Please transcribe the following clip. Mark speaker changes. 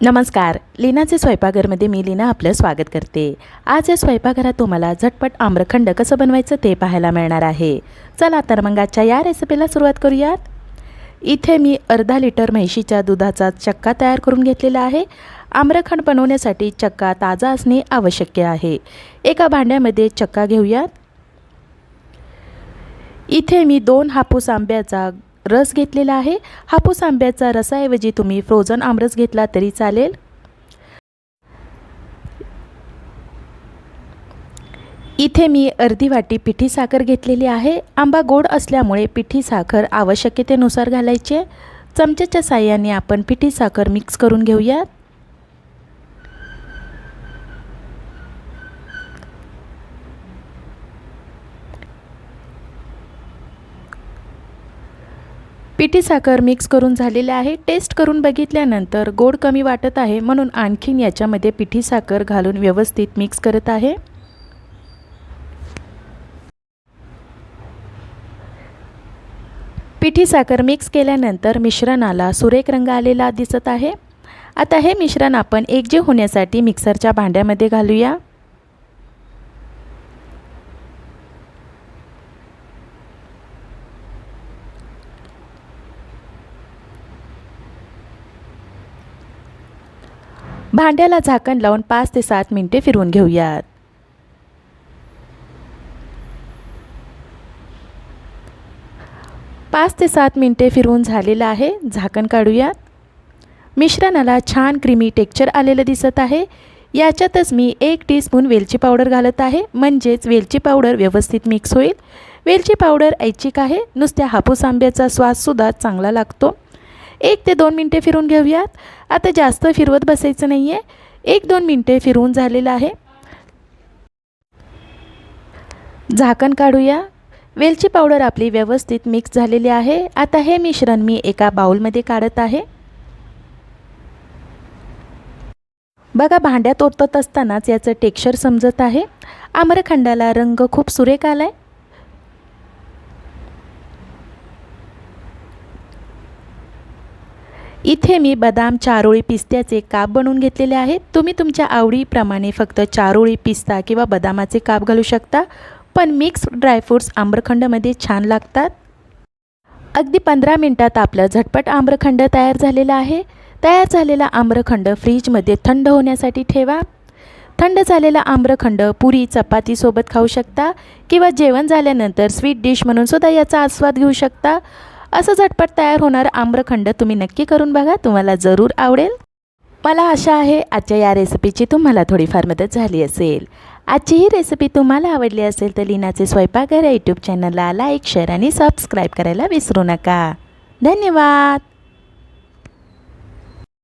Speaker 1: नमस्कार. लीनाचे स्वयंपाकघरमध्ये मी लीना आपलं स्वागत करते. आज या स्वयंपाकघरात तुम्हाला झटपट आम्रखंड कसं बनवायचं ते पाहायला मिळणार आहे. चला तर मग आजच्या या रेसिपीला सुरुवात करूयात. इथे मी अर्धा लिटर म्हैशीच्या दुधाचा चक्का तयार करून घेतलेला आहे. आम्रखंड बनवण्यासाठी चक्का ताजा असणे आवश्यक आहे. एका भांड्यामध्ये चक्का घेऊयात. इथे मी 2 हापूस आंब्याचा रस घेतलेला आहे. हापूस आंब्याचा रसाऐवजी तुम्ही फ्रोझन आमरस घेतला तरी चालेल. इथे मी अर्धी वाटी पिठी साखर घेतलेली आहे. आंबा गोड असल्यामुळे पिठी साखर आवश्यकतेनुसार घालायची. चमच्याच्या साहाय्याने आपण पिठी साखर मिक्स करून घेऊयात. पिठी साखर मिक्स करून झालेले आहे. टेस्ट करून बघितल्यानंतर गोड कमी वाटत आहे म्हणून आणखीन याच्यामध्ये पिठी साखर घालून व्यवस्थित मिक्स करत आहे. पिठी साखर मिक्स केल्यानंतर मिश्रणाला सुरेख रंग आलेला दिसत आहे. आता हे मिश्रण आपण एकजीव होण्यासाठी मिक्सरच्या भांड्यामध्ये घालूया. भांड्याला झाकण लावून 5 ते 7 मिनिटे फिरवून घेऊयात. पाच ते 7 मिनिटे फिरवून झालेलं आहे. झाकण काढूयात. मिश्रणाला छान क्रीमी टेक्स्चर आलेलं दिसत आहे. याच्यातच मी 1 टीस्पून वेलची पावडर घालत आहे, म्हणजेच वेलची पावडर व्यवस्थित मिक्स होईल. वेलची पावडर ऐच्छिक आहे. नुसत्या हापूस आंब्याचा स्वादसुद्धा चांगला लागतो. 1 ते 2 मिनिटे फिरवून घेऊयात. आता जास्त फिरवत बसायचं नाही आहे. 1-2 मिनिटे फिरवून झालेलं आहे. झाकण काढूया. वेलची पावडर आपली व्यवस्थित मिक्स झालेली आहे. आता हे मिश्रण मी एका बाउलमध्ये काढत आहे. बघा, भांड्यात ओतत असतानाच याचं टेक्स्चर समजत आहे. आम्रखंडाला रंग खूप सुरेख आलाय. इथे मी बदाम, चारोळी, पिस्त्याचे काप बनवून घेतलेले आहेत. तुम्ही तुमच्या आवडीप्रमाणे फक्त चारोळी, पिस्ता किंवा बदामाचे काप घालू शकता, पण मिक्स ड्रायफ्रूट्स आम्रखंडमध्ये छान लागतात. अगदी 15 मिनिटात आपलं झटपट आम्रखंड तयार झालेलं आहे. तयार झालेला आम्रखंड फ्रीजमध्ये थंड होण्यासाठी ठेवा. थंड झालेला आम्रखंड पुरी, चपातीसोबत खाऊ शकता किंवा जेवण झाल्यानंतर स्वीट डिश म्हणून सुद्धा याचा आस्वाद घेऊ शकता. असं झटपट तयार होणारं आम्रखंड तुम्ही नक्की करून बघा, तुम्हाला जरूर आवडेल. मला आशा आहे आजच्या या रेसिपीची तुम्हाला थोडीफार मदत झाली असेल. आजची ही रेसिपी तुम्हाला आवडली असेल तर लीनाचे स्वयंपाकघर या यूट्यूब चॅनलला लाईक, शेअर आणि सबस्क्राईब करायला विसरू नका. धन्यवाद.